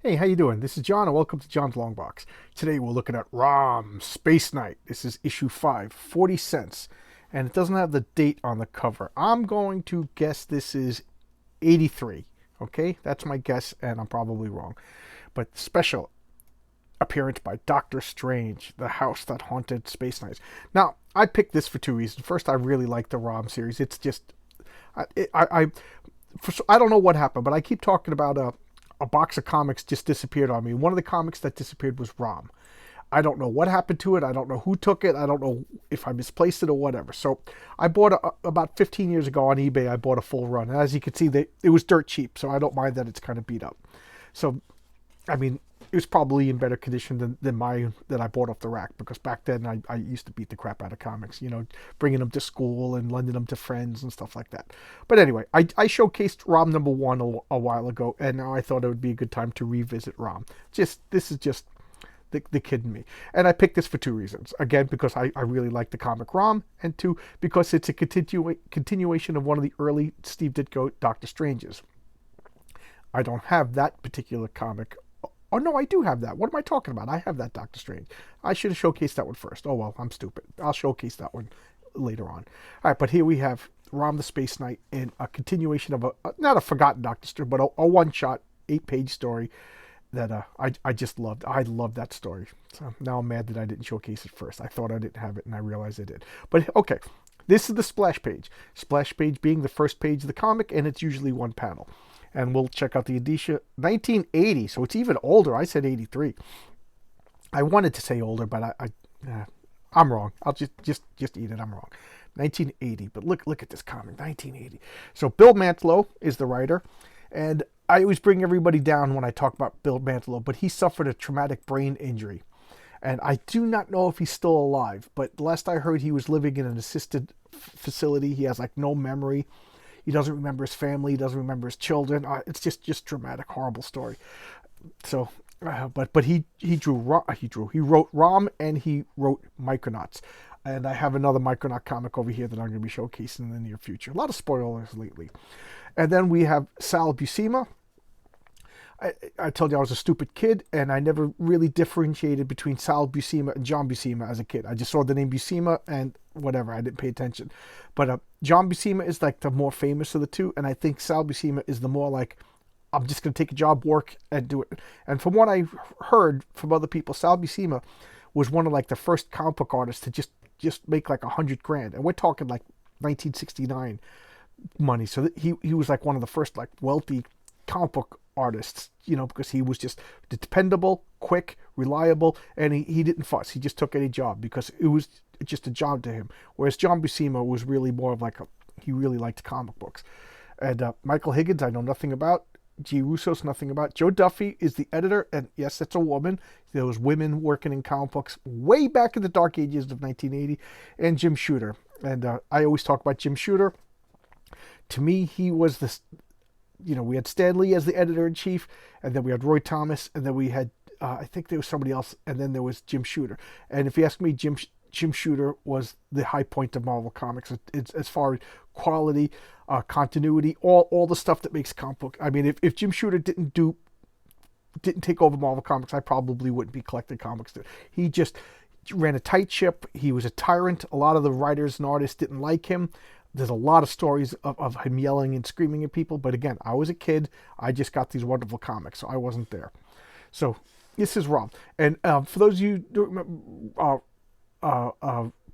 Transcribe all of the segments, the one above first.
Hey, how you doing? This is John, and welcome to John's Long Box. Today we're looking at Rom Space Night. This is issue 5, 40 cents, and it doesn't have the date on the cover. I'm going to guess this is 83. Okay, that's my guess, and I'm probably wrong. But special appearance by Doctor Strange, the house that haunted Space Nights. Now, I picked this for two reasons. First, I really like the Rom series. It's just, I don't know what happened, but I keep talking about a box of comics just disappeared on me. One of the comics that disappeared was Rom. I don't know what happened to it. I don't know who took it. I don't know if I misplaced it or whatever. So I bought about 15 years ago on eBay. I bought a full run. And as you can see, it was dirt cheap. So I don't mind that it's kind of beat up. So, I mean, it was probably in better condition than mine that I bought off the rack, because back then I used to beat the crap out of comics, bringing them to school and lending them to friends and stuff like that. But anyway, I showcased Rom number 1 a while ago, and now I thought it would be a good time to revisit Rom. This is just the kid in me. And I picked this for two reasons. Again, because I really like the comic Rom, and two, because it's a continuation of one of the early Steve Ditko Doctor Stranges. I don't have that particular comic. Oh, no, I do have that. What am I talking about? I have that Doctor Strange. I should have showcased that one first. Oh, well, I'm stupid. I'll showcase that one later on. All right, but here we have Rom the Space Night in a continuation of not a forgotten Doctor Strange, but a one-shot, 8-page story that I just loved. I loved that story. So now I'm mad that I didn't showcase it first. I thought I didn't have it, and I realized I did. But, okay, this is the splash page. Splash page being the first page of the comic, and it's usually one panel. And we'll check out the edition 1980, so it's even older. I said 83. I wanted to say older, but I'm wrong. I'll just eat it. I'm wrong. 1980, but look at this comic, 1980. So Bill Mantlo is the writer, and I always bring everybody down when I talk about Bill Mantlo, but he suffered a traumatic brain injury, and I do not know if he's still alive. But last I heard, he was living in an assisted facility. He has no memory. He doesn't remember his family. He doesn't remember his children. It's just dramatic, horrible story. So, but he wrote Rom, and he wrote Micronauts. And I have another Micronaut comic over here that I'm going to be showcasing in the near future. A lot of spoilers lately. And then we have Sal Buscema. I told you I was a stupid kid, and I never really differentiated between Sal Buscema and John Buscema as a kid. I just saw the name Buscema and whatever. I didn't pay attention. But John Buscema is the more famous of the two, and I think Sal Buscema is the more I'm just going to take a job, work, and do it. And from what I heard from other people, Sal Buscema was one of the first comic book artists to just make $100,000, and we're talking 1969 money. So he was one of the first wealthy comic book artists, because he was just dependable, quick, reliable, and he didn't fuss. He just took any job because it was just a job to him. Whereas John Buscema was really more of he really liked comic books. And Michael Higgins, I know nothing about. G. Russo's nothing about. Joe Duffy is the editor, and yes, that's a woman. There was women working in comic books way back in the dark ages of 1980. And Jim Shooter. And I always talk about Jim Shooter. To me, he was this. We had Stan Lee as the editor-in-chief, and then we had Roy Thomas, and then we had, I think there was somebody else, and then there was Jim Shooter. And if you ask me, Jim Shooter was the high point of Marvel Comics. It's as far as quality, continuity, all the stuff that makes comic book. I mean, if Jim Shooter didn't take over Marvel Comics, I probably wouldn't be collecting comics. He just ran a tight ship. He was a tyrant. A lot of the writers and artists didn't like him. There's a lot of stories of him yelling and screaming at people. But again, I was a kid. I just got these wonderful comics, so I wasn't there. So this is Rom. And for those of you who don't remember,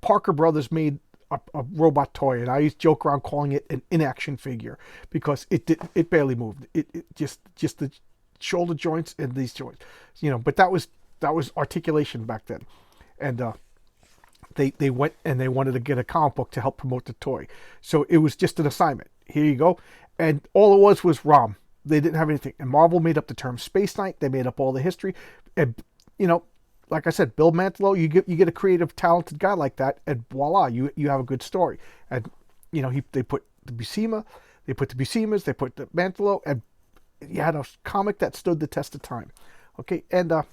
Parker Brothers made a robot toy, and I used to joke around calling it an inaction figure because it barely moved. It just the shoulder joints and these joints, But that was articulation back then, and they went and they wanted to get a comic book to help promote the toy. So it was just an assignment. Here you go. And all it was Rom. They didn't have anything. And Marvel made up the term Space Night. They made up all the history. And, like I said, Bill Mantlo, you get a creative, talented guy like that, and voila, you have a good story. And, they put the Buscema, they put the Buscemas, they put the Mantlo, and you had a comic that stood the test of time. Okay, and I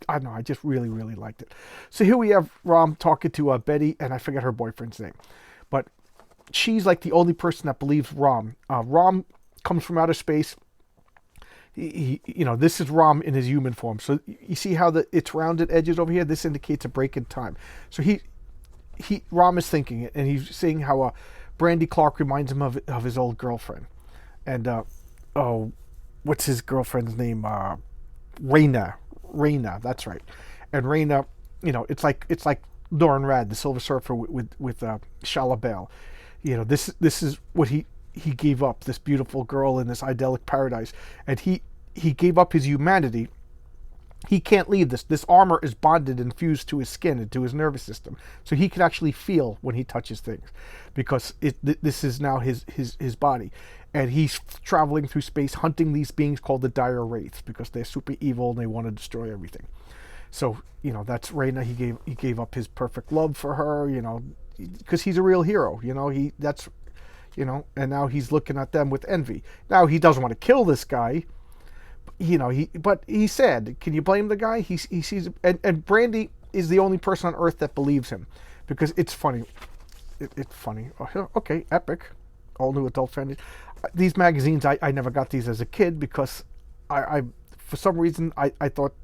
don't know, I just really, really liked it. So here we have Rom talking to Betty, and I forget her boyfriend's name. But she's the only person that believes Rom. Rom comes from outer space. This is Rom in his human form. So you see how it's rounded edges over here. This indicates a break in time. So Rom is thinking it, and he's seeing how Brandy Clark reminds him of his old girlfriend, and what's his girlfriend's name? Raina. Raina, that's right. And Raina, it's like Doran Rad, the Silver Surfer with Shalabel. This is what he gave up, this beautiful girl in this idyllic paradise, and he gave up his humanity. He can't leave this. This armor is bonded and fused to his skin and to his nervous system, so he can actually feel when he touches things, because this is now his body, and he's traveling through space hunting these beings called the Dire Wraiths, because they're super evil and they want to destroy everything. So that's Reyna. He gave up his perfect love for her, because he's a real hero. And now he's looking at them with envy. Now he doesn't want to kill this guy. But he's sad. Can you blame the guy? He sees, and Brandy is the only person on Earth that believes him, because it's funny. It's funny. Okay, epic, all new adult fantasy. These magazines, I never got these as a kid, because I for some reason I thought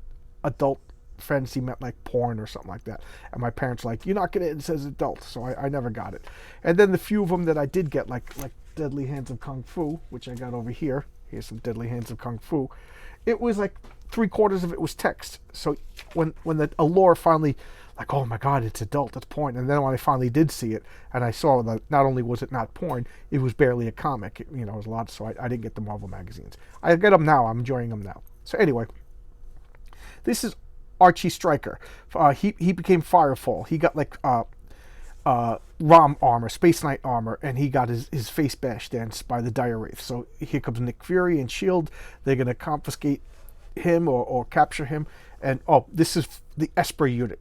adult fantasy meant like porn or something like that, and my parents were like, you're not gonna, it says adult, so I never got it. And then the few of them that I did get, like Deadly Hands of Kung Fu, which I got over here. Here's some Deadly Hands of Kung Fu. It was like 3/4 of it was text. So when the allure finally, like, oh my God, it's adult, it's porn. And then when I finally did see it, and I saw that not only was it not porn, it was barely a comic. It was a lot. So I didn't get the Marvel magazines. I get them now. I'm enjoying them now. So anyway, this is Archie Stryker. He became Firefall. He got like Rom armor, Space Knight armor, and he got his face bashed in by the Dire Wraith. So here comes Nick Fury and S.H.I.E.L.D. They're going to confiscate him or capture him. And this is the Esper unit.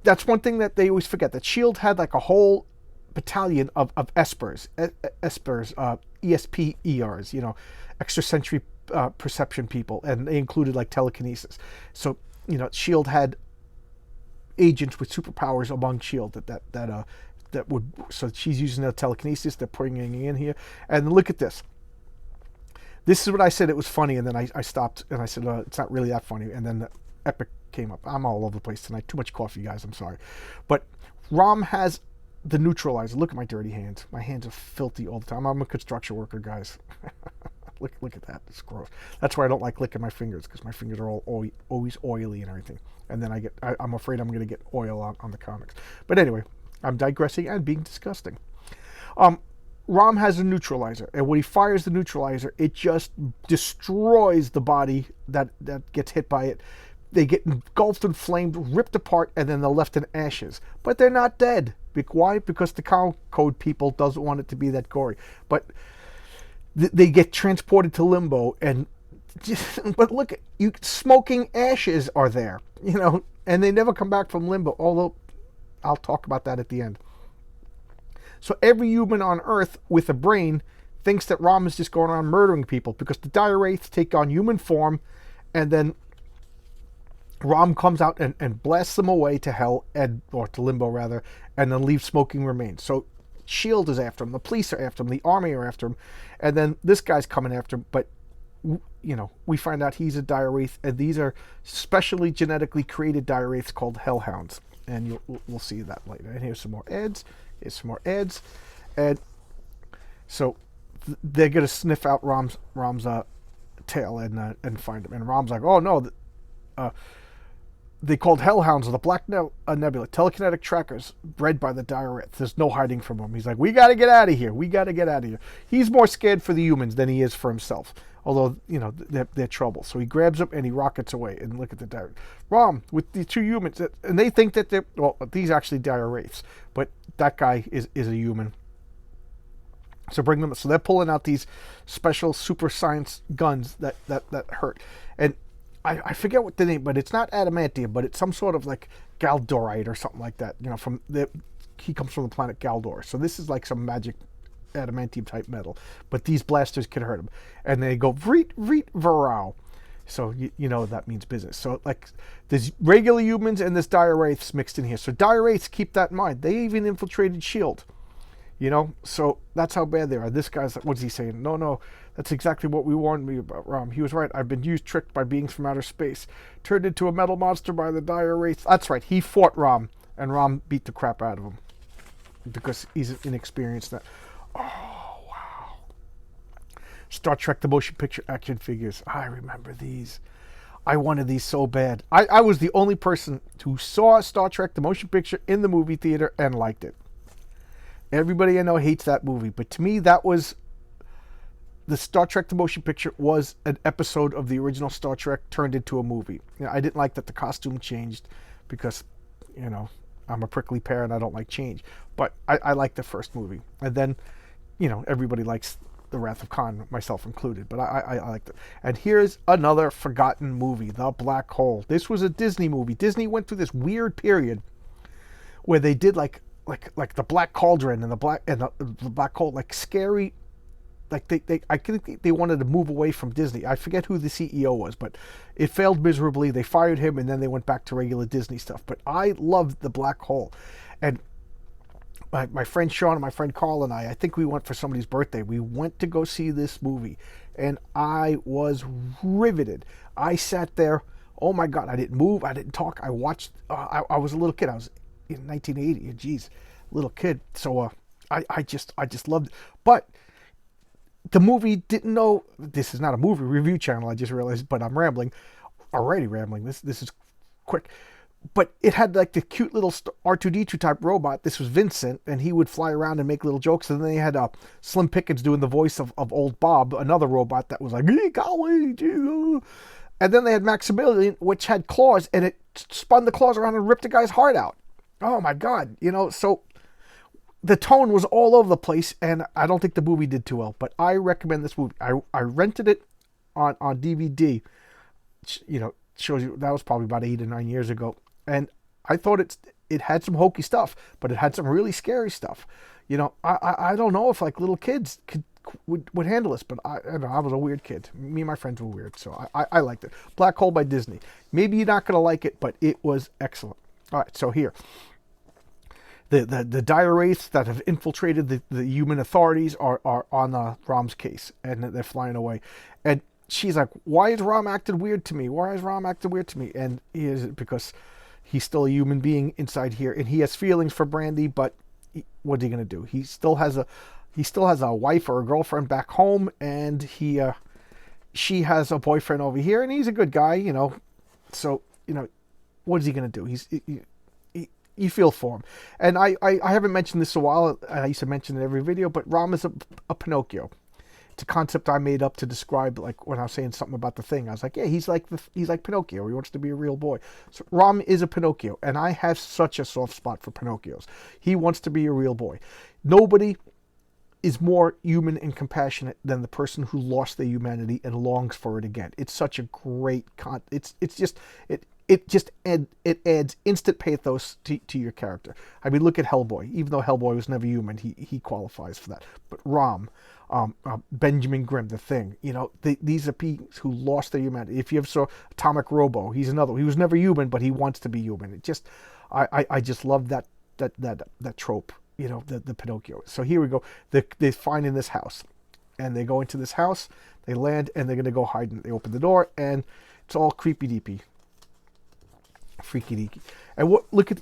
That's one thing that they always forget, that S.H.I.E.L.D. had like a whole battalion of Espers, ESP-ERs, extrasensory perception people, and they included like telekinesis. So S.H.I.E.L.D. had agents with superpowers among S.H.I.E.L.D. that would, so she's using their telekinesis, they're putting it in here. And look at this. This is what I said, it was funny, and then I stopped and I said, it's not really that funny, and then the epic came up. I'm all over the place tonight. Too much coffee, guys, I'm sorry. But Rom has the neutralizer. Look at my dirty hands. My hands are filthy all the time. I'm a construction worker, guys. Look at that. It's gross. That's why I don't like licking my fingers, because my fingers are always oily and everything. And then I'm afraid I'm going to get oil on the comics. But anyway, I'm digressing and being disgusting. Rom has a neutralizer, and when he fires the neutralizer, it just destroys the body that gets hit by it. They get engulfed and flamed, ripped apart, and then they're left in ashes. But they're not dead. Why? Because the cow code people doesn't want it to be that gory. But they get transported to limbo, and but look, smoking ashes are there, and they never come back from limbo. Although I'll talk about that at the end. So every human on Earth with a brain thinks that Rom is just going around murdering people, because the Dire Wraiths take on human form, and then Rom comes out and blasts them away to hell, or to limbo rather, and then leaves smoking remains. So S.H.I.E.L.D. is after him, the police are after him, the army are after him, and then this guy's coming after him. But we find out he's a Dire Wraith, and these are specially genetically created Dire Wraiths called Hellhounds, and we'll see that later. And here's some more ads. Here's some more ads, and so they're gonna sniff out Rom's tail and find him. And Rom's like, oh no, they called Hellhounds of the Black Nebula, telekinetic trackers bred by the Dire Wraith. There's no hiding from them. He's like, we got to get out of here. We got to get out of here. He's more scared for the humans than he is for himself. Although, they're trouble. So he grabs them and he rockets away. And look at the Dire. Rom, with the two humans. And they think that these are actually Dire Wraiths. But that guy is a human. So bring them. So they're pulling out these special super science guns that hurt. And I forget what the name, but it's not adamantium, but it's some sort of like Galdorite or something like that. He comes from the planet Galdor. So this is like some magic adamantium type metal. But these blasters can hurt him. And they go, vreet, vreet, varao. So that means business. So like there's regular humans and there's Dire Wraiths mixed in here. So Dire Wraiths, keep that in mind. They even infiltrated S.H.I.E.L.D. So that's how bad they are. This guy's like, what's he saying? No, That's exactly what we warned me about, Rom. He was right. I've been used, tricked by beings from outer space. Turned into a metal monster by the dire wraith. That's right. He fought Rom, and Rom beat the crap out of him. Because he's inexperienced. Oh, wow. Star Trek the motion picture action figures. I remember these. I wanted these so bad. I was the only person who saw Star Trek the motion picture in the movie theater and liked it. Everybody I know hates that movie, but to me that was... The Star Trek the motion picture was an episode of the original Star Trek turned into a movie. I didn't like that the costume changed because, I'm a prickly pear and I don't like change. But I like the first movie. And then, everybody likes The Wrath of Khan, myself included. But I liked it. And here's another forgotten movie, The Black Hole. This was a Disney movie. Disney went through this weird period where they did like the Black Cauldron and the Black Hole, like scary. Like I think they wanted to move away from Disney. I forget who the CEO was, but it failed miserably. They fired him, and then they went back to regular Disney stuff. But I loved The Black Hole, and my friend Sean and my friend Carl and I think we went for somebody's birthday. We went to go see this movie, and I was riveted. I sat there. Oh my God! I didn't move. I didn't talk. I watched. I was a little kid. I was in 1980. Geez, little kid. So I just loved it. But the movie didn't know, this is not a movie review channel, I just realized, but I'm already rambling. This is quick. But it had like the cute little R2-D2 type robot. This was Vincent, and he would fly around and make little jokes. And then they had Slim Pickens doing the voice of old Bob, another robot that was like, hey, golly, gee. And then they had Maximilian, which had claws, and it spun the claws around and ripped the guy's heart out. Oh my God, so... The tone was all over the place, and I don't think the movie did too well. But I recommend this movie. I rented it on DVD. Shows you that was probably about 8 or 9 years ago, and I thought it had some hokey stuff, but it had some really scary stuff. I don't know if like little kids would handle this, but I was a weird kid. Me and my friends were weird, so I liked it. Black Hole by Disney. Maybe you're not gonna like it, but it was excellent. All right, so here. The dire wraiths that have infiltrated the human authorities are on Rom's case, and they're flying away. And she's like, why is Rom acting weird to me? Why is Rom acting weird to me? And because he's still a human being inside here, and he has feelings for Brandy, but what's he going to do? He still has a wife or a girlfriend back home, and she has a boyfriend over here, and he's a good guy, So, what is he going to do? You feel for him. And I haven't mentioned this a while. I used to mention it in every video, but Rom is a Pinocchio. It's a concept I made up to describe, like when I was saying something about the thing. I was like, yeah, he's like Pinocchio. He wants to be a real boy. So Rom is a Pinocchio, and I have such a soft spot for Pinocchios. He wants to be a real boy. Nobody is more human and compassionate than the person who lost their humanity and longs for it again. It's such a great it adds instant pathos to your character. I mean, look at Hellboy. Even though Hellboy was never human, he qualifies for that. But Rom, Benjamin Grimm, The Thing, these are people who lost their humanity. If you ever saw Atomic Robo, he's another. He was never human, but he wants to be human. It just, I just love that trope, the Pinocchio. So here we go. They find in this house, and they go into this house. They land, and they're gonna go hide. And they open the door, and it's all creepy deepy. Freaky deaky. And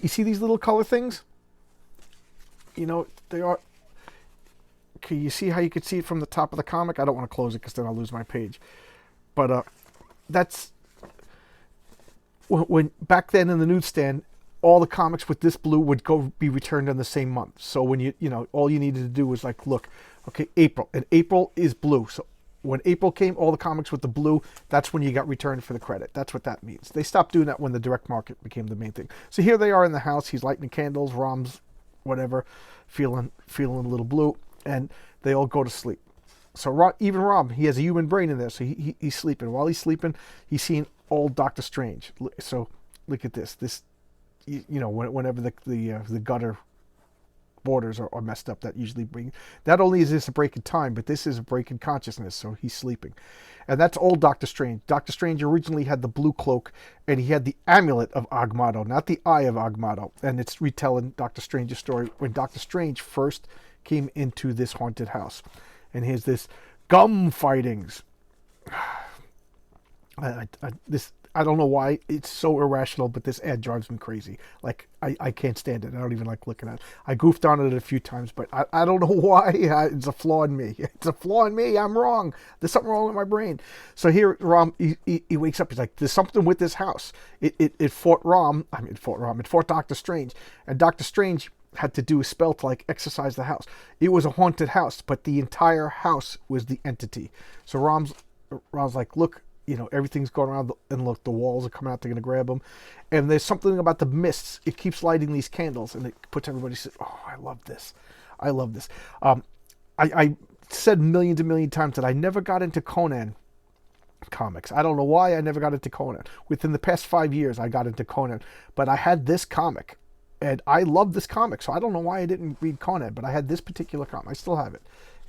you see these little color things? They are... Okay, you see how you could see it from the top of the comic? I don't want to close it because then I'll lose my page. But that's... When back then in the newsstand, all the comics with this blue would be returned in the same month. So when all you needed to do was like, look, okay, April. And April is blue. So when April came, all the comics with the blue, that's when you got returned for the credit. That's what that means. They stopped doing that when the direct market became the main thing. So here they are in the house. He's lighting candles, Rom's whatever, feeling a little blue, and they all go to sleep. So even Rom, he has a human brain in there, so he's sleeping. While he's sleeping, he's seeing old Doctor Strange. So look at this. Whenever the gutter borders are messed up, that usually not only is this a break in time, but this is a break in consciousness, so he's sleeping. And that's old Doctor Strange. Doctor Strange originally had the blue cloak, and he had the amulet of Agamotto, not the eye of Agamotto. And it's retelling Doctor Strange's story when Doctor Strange first came into this haunted house. And here's this Gum fightings. I don't know why it's so irrational, but this ad drives me crazy. Like, I can't stand it. I don't even like looking at it. I goofed on it a few times, but I don't know why. It's a flaw in me. It's a flaw in me. I'm wrong. There's something wrong with my brain. So here, Rom, he wakes up. He's like, there's something with this house. It fought Doctor Strange. And Doctor Strange had to do a spell to like exorcise the house. It was a haunted house, but the entire house was the entity. So Rom's like, look, everything's going around, and look, the walls are coming out. They're going to grab them. And there's something about the mists. It keeps lighting these candles, and it puts everybody, oh, I love this. I love this. I said millions and million times that I never got into Conan comics. I don't know why I never got into Conan. Within the past 5 years, I got into Conan. But I had this comic, and I love this comic, so I don't know why I didn't read Conan, but I had this particular comic. I still have it.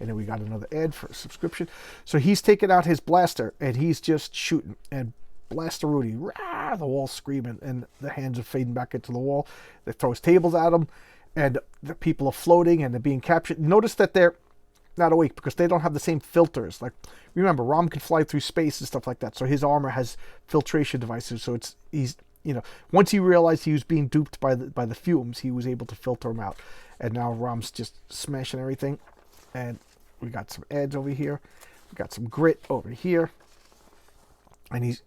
And then we got another ad for a subscription. So he's taking out his blaster, and he's just shooting. And Blaster Rudy, rah, the wall's screaming, and the hands are fading back into the wall. They throw his tables at him, and the people are floating, and they're being captured. Notice that they're not awake because they don't have the same filters. Like, remember, Rom can fly through space and stuff like that, so his armor has filtration devices. So he's once he realized he was being duped by the fumes, he was able to filter them out. And now Rom's just smashing everything, and we got some ads over here. We got some grit over here. And he's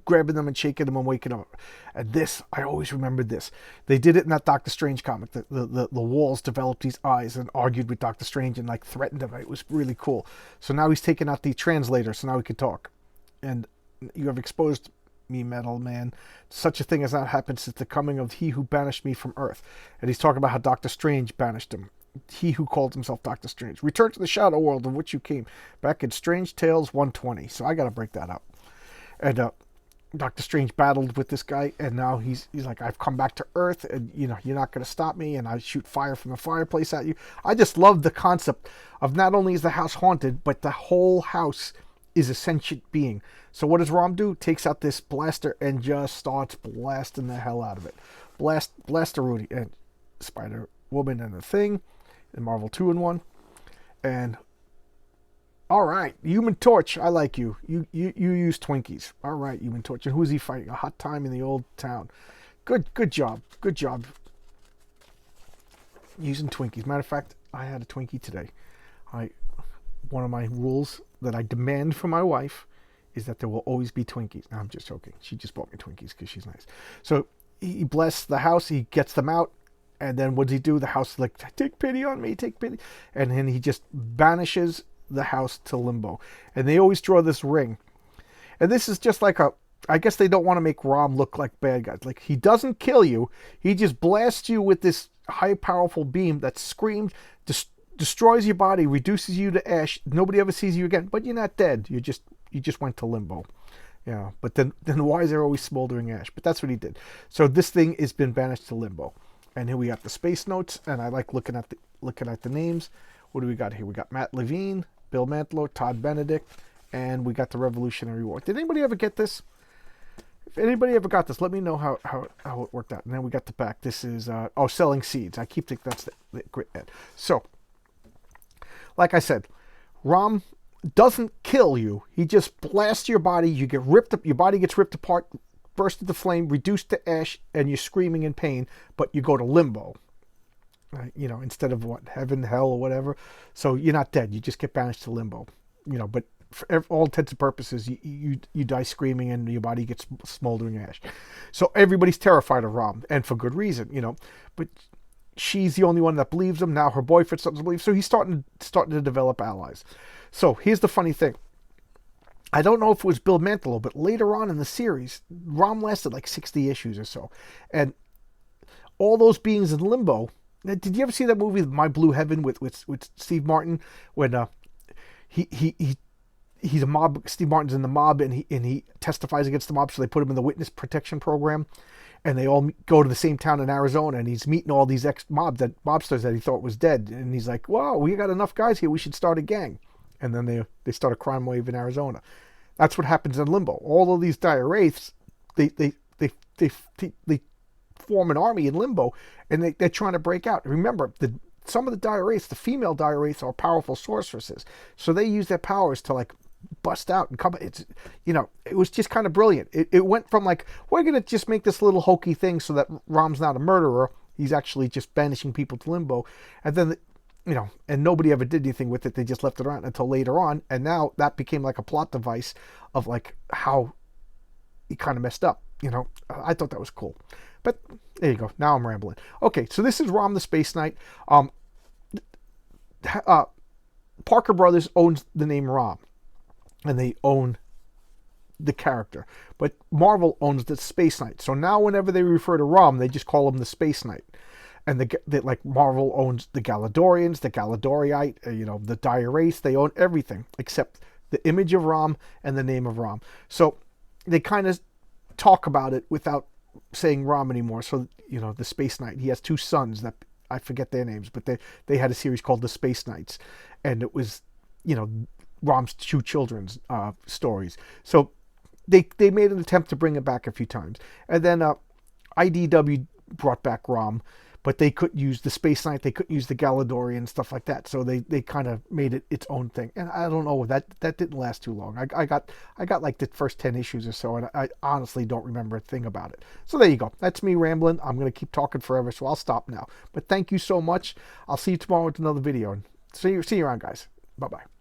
grabbing them and shaking them and waking them up. And this, I always remembered this. They did it in that Doctor Strange comic. The walls developed these eyes and argued with Doctor Strange and like threatened him. It was really cool. So now he's taking out the translator, so now we can talk. And you have exposed me, Metal Man. Such a thing has not happened since the coming of he who banished me from Earth. And he's talking about how Doctor Strange banished him. He who called himself Doctor Strange. Return to the shadow world of which you came. Back in Strange Tales 120. So I got to break that up. And Doctor Strange battled with this guy, and now he's like, I've come back to Earth, and you're not going to stop me, and I shoot fire from the fireplace at you. I just love the concept of not only is the house haunted, but the whole house is a sentient being. So what does Rom do? Takes out this blaster and just starts blasting the hell out of it. Blaster Rudy and Spider-Woman and the Thing. And Marvel 2-in-1. And all right, Human Torch, I like you. You use Twinkies. All right, Human Torch. And who's he fighting? A hot time in the old town. Good job. Good job. Using Twinkies. Matter of fact, I had a Twinkie today. One of my rules that I demand from my wife is that there will always be Twinkies. No, I'm just joking. She just bought me Twinkies because she's nice. So he blesses the house. He gets them out. And then what does he do? The house is like, take pity on me, take pity. And then he just banishes the house to limbo. And they always draw this ring. And this is just like I guess they don't want to make Rom look like bad guys. Like, he doesn't kill you. He just blasts you with this high, powerful beam that screams, destroys your body, reduces you to ash. Nobody ever sees you again. But you're not dead. You just went to limbo. Yeah. But then why is there always smoldering ash? But that's what he did. So this thing has been banished to limbo. And here we got the space notes, and I like looking at the names. What do we got here? We got Matt Levine, Bill Mantlo, Todd Benedict, and we got the Revolutionary War. Did anybody ever get this? If anybody ever got this, let me know how it worked out. And then we got the back. This is Selling Seeds. I keep thinking that's the grit ad. So, like I said, Rom doesn't kill you. He just blasts your body. You get ripped up. Your body gets ripped apart, burst into flame, reduced to ash, and you're screaming in pain, but you go to limbo. Instead of heaven, hell, or whatever. So you're not dead. You just get banished to limbo. But for all intents and purposes, you die screaming and your body gets smoldering ash. So everybody's terrified of Rom, and for good reason, But she's the only one that believes him. Now her boyfriend starting to believe. So he's starting to develop allies. So here's the funny thing. I don't know if it was Bill Mantlo, but later on in the series, Rom lasted like 60 issues or so. And all those beings in limbo. Did you ever see that movie, My Blue Heaven, with Steve Martin? When he's a mob, Steve Martin's in the mob, and he testifies against the mob, so they put him in the witness protection program. And they all go to the same town in Arizona, and he's meeting all these mobsters that he thought was dead. And he's like, wow, we got enough guys here, we should start a gang. And then they start a crime wave in Arizona. That's what happens in limbo. All of these dire wraiths, they form an army in limbo, and they're trying to break out. Remember, the some of the dire wraiths, the female dire wraiths, are powerful sorceresses. So they use their powers to like bust out and come. It's, you know, it was just kind of brilliant. It went from like, we're gonna just make this little hokey thing so that Rom's not a murderer. He's actually just banishing people to limbo, and then, you know, and nobody ever did anything with it. They just left it around until later on, and now that became like a plot device of like how he kind of messed up. You know, I thought that was cool. But there you go. Now I'm rambling. Okay, so this is Rom the Space Night. Parker Brothers owns the name Rom, and they own the character. But Marvel owns the Space Knight. So now whenever they refer to Rom, they just call him the Space Knight. And like Marvel owns the Galadorians, the Galadorite, you know, the Dire Wraiths. They own everything except the image of Rom and the name of Rom. So they kind of talk about it without saying Rom anymore. So, you know, the Space Knight, he has two sons that I forget their names, but they had a series called the Space Knights, and it was, you know, Rom's two children's stories. So they made an attempt to bring it back a few times, and then IDW brought back Rom, but they couldn't use the Space Knight, they couldn't use the Galadorian and stuff like that. So they kind of made it its own thing, and I don't know, that didn't last too long. I got like the first 10 issues or so, and I honestly don't remember a thing about it. So there you go. That's me rambling. I'm gonna keep talking forever, so I'll stop now. But thank you so much. I'll see you tomorrow with another video, and see you around, guys. Bye bye.